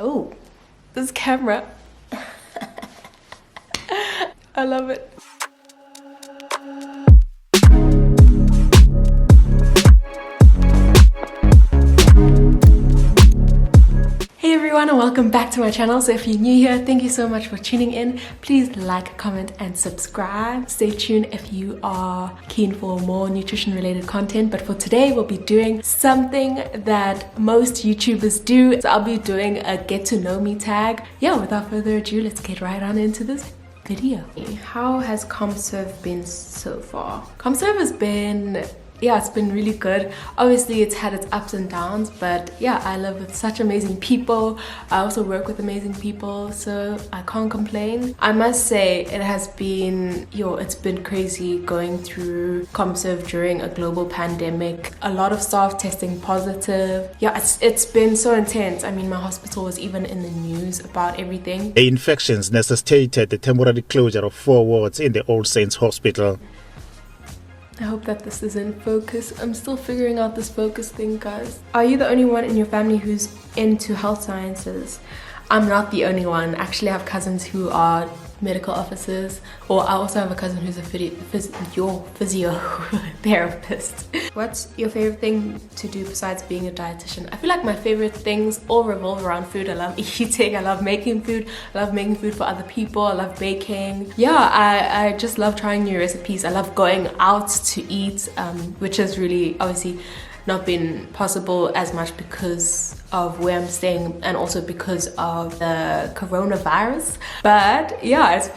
Oh, this camera. I love it. Hey everyone, and welcome back to my channel. So if you're new here, thank you so much for tuning in. Please like, comment and subscribe. Stay tuned if you are keen for more nutrition related content. But for today, we'll be doing something that most YouTubers do. So I'll be doing a get to know me tag. Yeah, without further ado, let's get right on into this video. How has ComServe been so far? ComServe has been, it's been really good. Obviously it's had its ups and downs, but yeah, I live with such amazing people. I also work with amazing people, so I can't complain. I must say it has been, it's been crazy going through ComServe during a global pandemic. A lot of staff testing positive. Yeah, it's been so intense. I mean, my hospital was even in the news about everything. The infections necessitated the temporary closure of 4 wards in the All Saints Hospital. I hope that this is in focus. I'm still figuring out this focus thing, guys. Are you the only one in your family who's into health sciences? I'm not the only one. Actually, I have cousins who are medical officers, or I also have a cousin who's a physiotherapist. What's your favorite thing to do besides being a dietitian? I feel like my favorite things all revolve around food. I love eating, I love making food, I love making food for other people, I love baking. Yeah, I just love trying new recipes. I love going out to eat, which has really obviously not been possible as much because of where I'm staying and also because of the coronavirus. But yeah, it's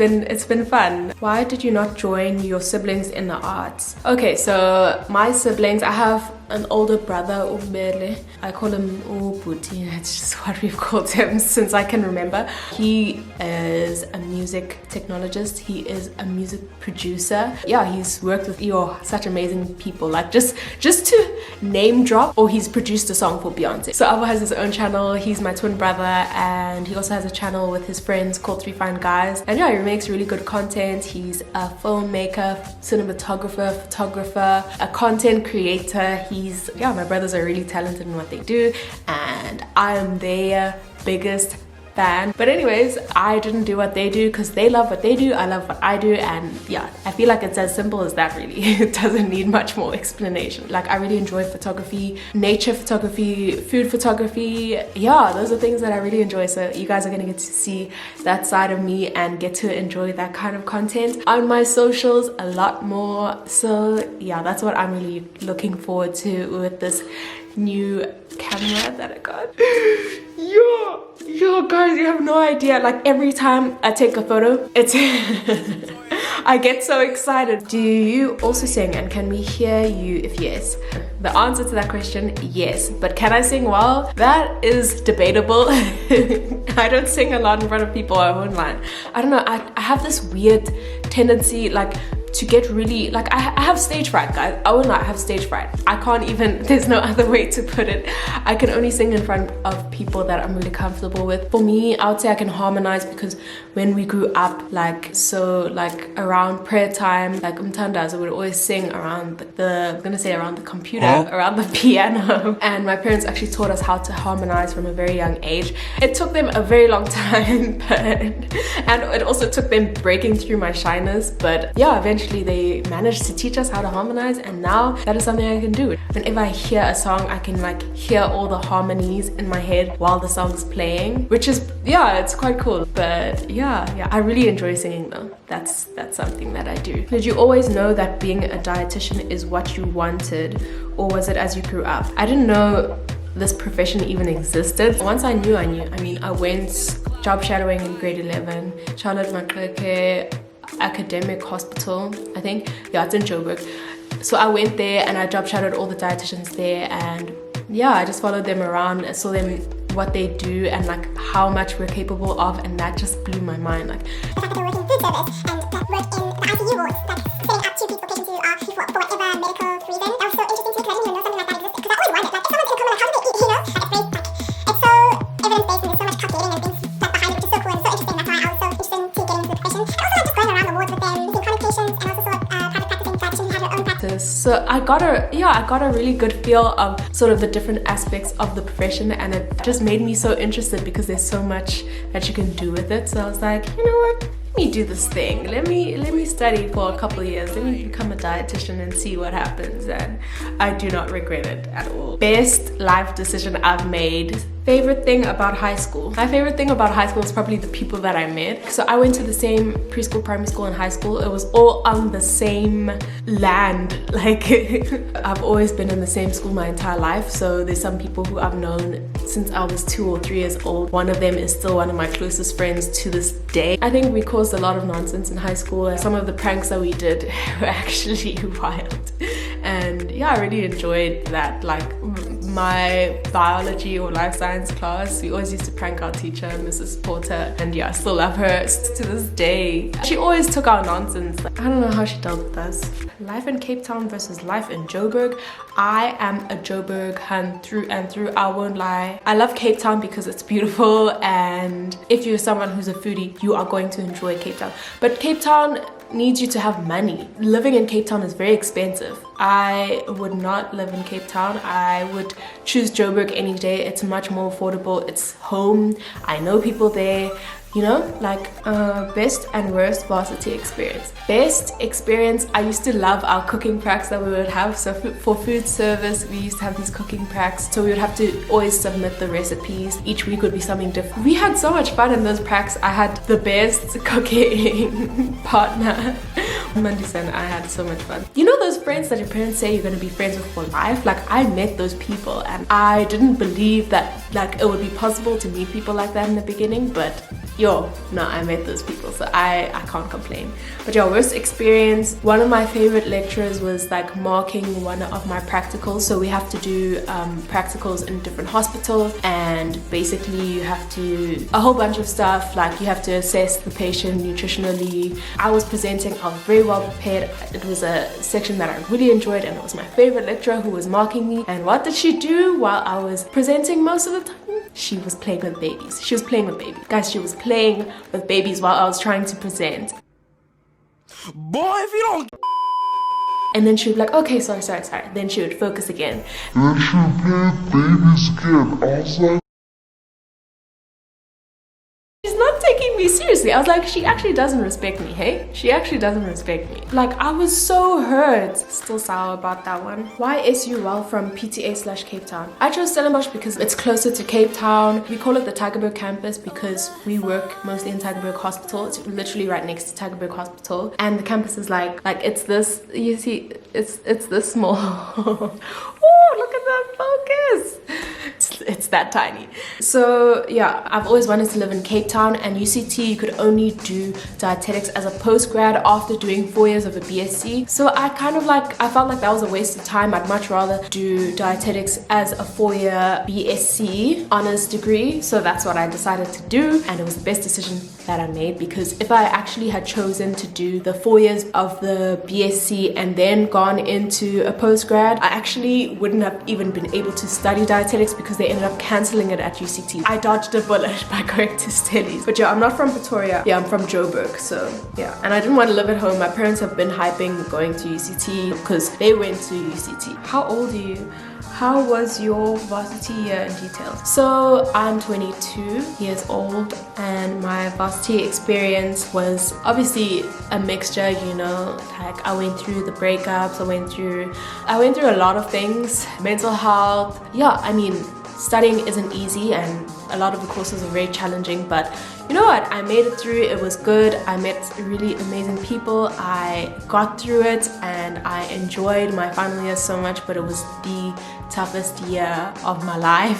been fun. Why did you not join your siblings in the arts? Okay, so my siblings, I have an older brother, Ubele. I call him Ubuti. That's just what we've called him since I can remember. He is a music technologist. He is a music producer. Yeah, he's worked with such amazing people. Like just to name drop, or he's produced a song for Beyonce. So Abo has his own channel. He's my twin brother, and he also has a channel with his friends called Three Fine Guys. And yeah, he makes really good content. He's a filmmaker, cinematographer, photographer, a content creator. My brothers are really talented in what they do, and I'm their biggest fan. But anyways, I didn't do what they do because they love what they do, I love what I do, and yeah, I feel like it's as simple as that really. It doesn't need much more explanation. Like, I really enjoy photography, nature photography, food photography. Yeah, those are things that I really enjoy, so you guys are gonna get to see that side of me and get to enjoy that kind of content on my socials a lot more. So yeah, that's what I'm really looking forward to with this new camera that I got. Yo guys, you have no idea. Like, every time I take a photo, it's I get so excited. Do you also sing, and can we hear you if yes? The answer to that question, yes. But can I sing well? That is debatable. I don't sing a lot in front of people, I won't lie. I don't know, I have this weird tendency, like, to get really, like, I have stage fright, guys. I will not have stage fright. I can't even, there's no other way to put it. I can only sing in front of people that I'm really comfortable with. For me, I would say I can harmonize because when we grew up, like around prayer time, like umtandazo would always sing around I'm gonna say around the computer, around the piano. And my parents actually taught us how to harmonize from a very young age. It took them a very long time, and it also took them breaking through my shyness. But yeah, eventually they managed to teach us how to harmonize, and now that is something I can do. Whenever I hear a song, I can like hear all the harmonies in my head while the song's playing, which is, yeah, it's quite cool. But yeah, I really enjoy singing though. That's something that I do. Did you always know that being a dietitian is what you wanted, or was it as you grew up? I didn't know this profession even existed. Once I knew. I mean, I went job shadowing in grade 11, Charlotte Makreke Academic Hospital, I think. Yeah, it's in Joburg. So I went there and I job shadowed all the dietitians there, and yeah, I just followed them around. I saw them, what they do, and like how much we're capable of, and that just blew my mind. Like, the fact that they work in food service and that work in the ICU wards, like setting up 2 people, patients who are for whatever medical reason, that was so interesting to me because I didn't even know something like that existed. Because I always wondered, like, if someone's gonna come, like, how do they eat, you know? Like, it's so evidence-based, and there's so much calculating and things like behind it, which is so cool and so interesting. That's why I was so interested to get into the profession. And also, like, just going around the wards with them, making chronic patients, and also sort of private practicing dietitian who had her own practice. So So I got a really good feel of sort of the different aspects of the profession, and it just made me so interested because there's so much that you can do with it. So I was like, you know what? Let me do this thing. Let me study for a couple of years. Let me become a dietitian and see what happens. And I do not regret it at all. Best life decision I've made. Favorite thing about high school. My favorite thing about high school is probably the people that I met. So I went to the same preschool, primary school, and high school. It was all on the same land. Like I've always been in the same school my entire life. So there's some people who I've known since I was 2 or 3 years old. One of them is still one of my closest friends to this day. I think we caused a lot of nonsense in high school, and some of the pranks that we did were actually wild. And yeah, I really enjoyed that. Like my biology or life science class, we always used to prank our teacher, Mrs. Porter, and yeah, I still love her to this day. She always took our nonsense. Like, I don't know how she dealt with us. Life in Cape Town versus life in Joburg. I am a Joburg hun through and through, I won't lie. I love Cape Town because it's beautiful, and if you're someone who's a foodie, you are going to enjoy Cape Town. But Cape Town needs you to have money. Living in Cape Town is very expensive. I would not live in Cape Town. I would choose Joburg any day. It's much more affordable. It's home. I know people there. You know, like best and worst varsity experience. Best experience, I used to love our cooking practice that we would have. So for food service, we used to have these cooking practices. So we would have to always submit the recipes. Each week would be something different. We had so much fun in those practices. I had the best cooking partner. Mandisa and I had so much fun. You know those friends that your parents say you're going to be friends with for life? Like, I met those people, and I didn't believe that like it would be possible to meet people like that in the beginning, but yo, no, I met those people, so I can't complain. But your worst experience, one of my favorite lecturers was like marking one of my practicals. So we have to do practicals in different hospitals, and basically you have to a whole bunch of stuff. Like you have to assess the patient nutritionally. I was presenting, I was very well prepared. It was a section that I really enjoyed, and it was my favorite lecturer who was marking me. And what did she do while I was presenting most of the time? She was playing with babies. She was playing with babies. Guys, she was playing with babies while I was trying to present. Boy, if you don't... And then she would be like, okay, sorry. Then she would focus again. And she played babies again. I was like, She's not taking me seriously. I was like, she actually doesn't respect me, hey? She actually doesn't respect me. Like, I was so hurt. Still sour about that one. Why SUL from PTA/Cape Town? I chose Stellenbosch because it's closer to Cape Town. We call it the Tygerberg campus because we work mostly in Tygerberg Hospital. It's literally right next to Tygerberg Hospital. And the campus is like it's this, you see, it's this small. Oh, look at that focus. It's that tiny. So yeah, I've always wanted to live in Cape Town, and UCT you could only do dietetics as a post-grad after doing 4 years of a BSc. So I felt like that was a waste of time. I'd much rather do dietetics as a 4-year BSc honors degree. So that's what I decided to do, and it was the best decision that I made, because if I actually had chosen to do the 4 years of the BSc and then gone into a post-grad, I actually wouldn't have even been able to study dietetics because they ended up cancelling it at UCT. I dodged a bullet by going to Stellies. But yeah, I'm not from Pretoria. Yeah, I'm from Joburg. So yeah, and I didn't want to live at home. My parents have been hyping going to UCT because they went to UCT. How old are you? How was your varsity year in detail? So I'm 22 years old, and my varsity experience was obviously a mixture, you know, like I went through the breakups, I went through a lot of things, mental health. Yeah, I mean, studying isn't easy, and a lot of the courses are very challenging, but you know what, I made it through. It was good. I met really amazing people. I got through it, and I enjoyed my final year so much, but it was the toughest year of my life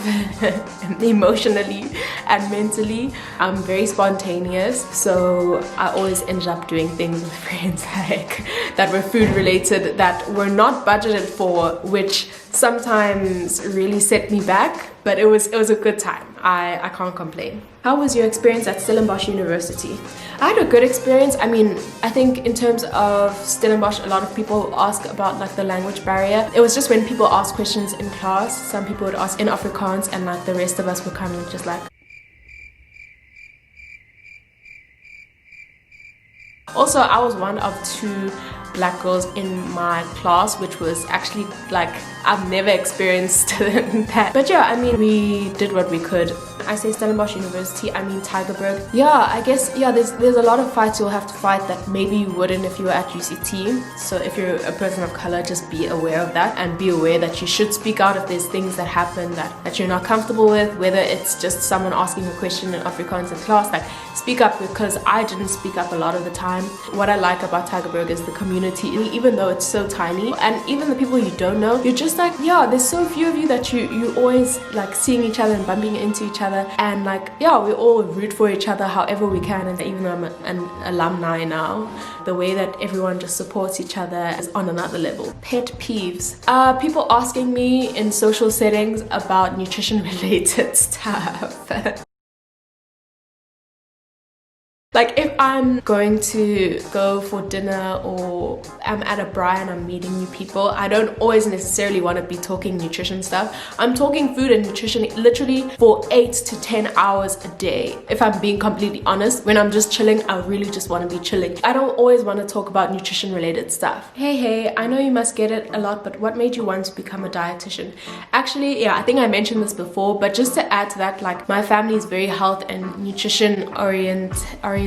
emotionally and mentally. I'm very spontaneous, so I always ended up doing things with friends like that were food related, that were not budgeted for, which sometimes really set me back, but it was a good time. I can't complain. How was your experience at Stellenbosch University? I had a good experience. I mean, I think in terms of Stellenbosch, a lot of people ask about like the language barrier. It was just when people ask questions in class, some people would ask in Afrikaans, and like the rest of us were kind of just like. Also, I was one of 2 black girls in my class, which was actually like, I've never experienced that. But yeah, I mean, we did what we could. I say Stellenbosch University, I mean Tygerberg. Yeah, I guess, yeah, there's a lot of fights you'll have to fight that maybe you wouldn't if you were at UCT. So if you're a person of color, just be aware of that, and be aware that you should speak out if there's things that happen that you're not comfortable with, whether it's just someone asking a question in Afrikaans in class. Like, speak up, because I didn't speak up a lot of the time. What I like about Tygerberg is the community, even though it's so tiny, and even the people you don't know, you're just like, yeah, there's so few of you that you always like seeing each other and bumping into each other, and like, yeah, we all root for each other however we can. And even though I'm an alumni now, the way that everyone just supports each other is on another level. Pet peeves. People asking me in social settings about nutrition related stuff. Like, if I'm going to go for dinner or I'm at a bar and I'm meeting new people, I don't always necessarily want to be talking nutrition stuff. I'm talking food and nutrition literally for 8 to 10 hours a day. If I'm being completely honest, when I'm just chilling, I really just want to be chilling. I don't always want to talk about nutrition related stuff. Hey, I know you must get it a lot, but what made you want to become a dietitian? Actually, yeah, I think I mentioned this before, but just to add to that, like, my family is very health and nutrition oriented.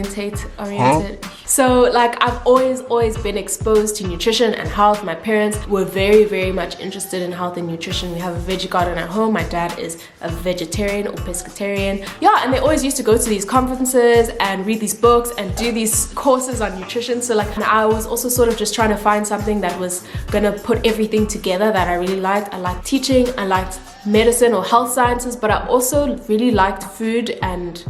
So like, I've always been exposed to nutrition and health. My parents were very much interested in health and nutrition. We have a veggie garden at home. My dad is a vegetarian or pescatarian. Yeah, and they always used to go to these conferences and read these books and do these courses on nutrition. So like, I was also sort of just trying to find something that was gonna put everything together that I really liked. I liked teaching, I liked medicine or health sciences, but I also really liked food, and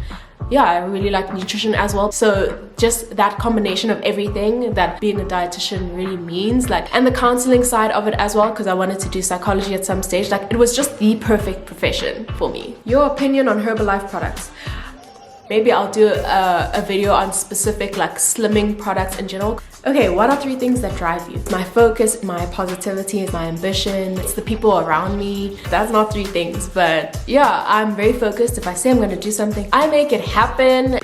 yeah, I really like nutrition as well. So just that combination of everything that being a dietitian really means, like, and the counseling side of it as well, because I wanted to do psychology at some stage. Like, it was just the perfect profession for me. Your opinion on Herbalife products? Maybe I'll do a video on specific like slimming products in general. Okay, what are 3 things that drive you? My focus, my positivity, my ambition, it's the people around me. That's not 3 things, but yeah, I'm very focused. If I say I'm gonna do something, I make it happen.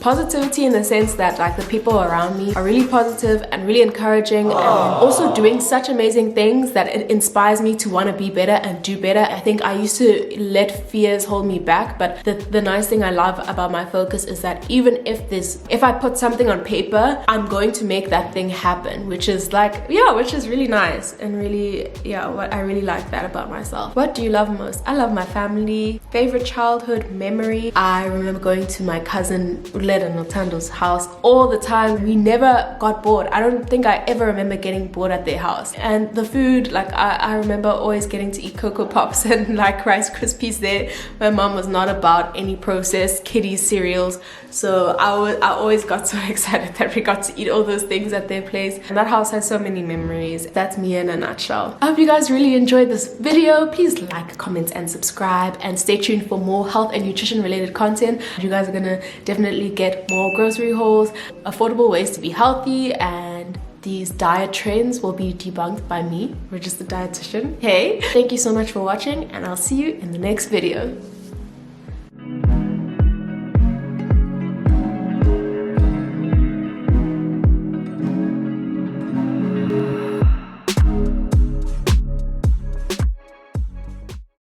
Positivity in the sense that like the people around me are really positive and really encouraging, and also doing such amazing things that it inspires me to want to be better and do better. I think I used to let fears hold me back, but the nice thing I love about my focus is that even if I put something on paper, I'm going to make that thing happen, which is like, yeah, which is really nice and really, yeah, what I really like that about myself. What do you love most? I love my family. Favorite childhood memory? I remember going to my cousin and Notando's house all the time. We never got bored. I don't think I ever remember getting bored at their house. And the food, like, I remember always getting to eat Cocoa Pops and like Rice Krispies there. My mom was not about any processed kiddies cereals, so I always got so excited that we got to eat all those things at their place. And that house has so many memories. That's me in a nutshell. I hope you guys really enjoyed this video. Please like, comment, and subscribe, and stay tuned for more health and nutrition related content. You guys are gonna definitely get more grocery hauls, affordable ways to be healthy, and these diet trends will be debunked by me, registered dietitian. Hey, thank you so much for watching, and I'll see you in the next video.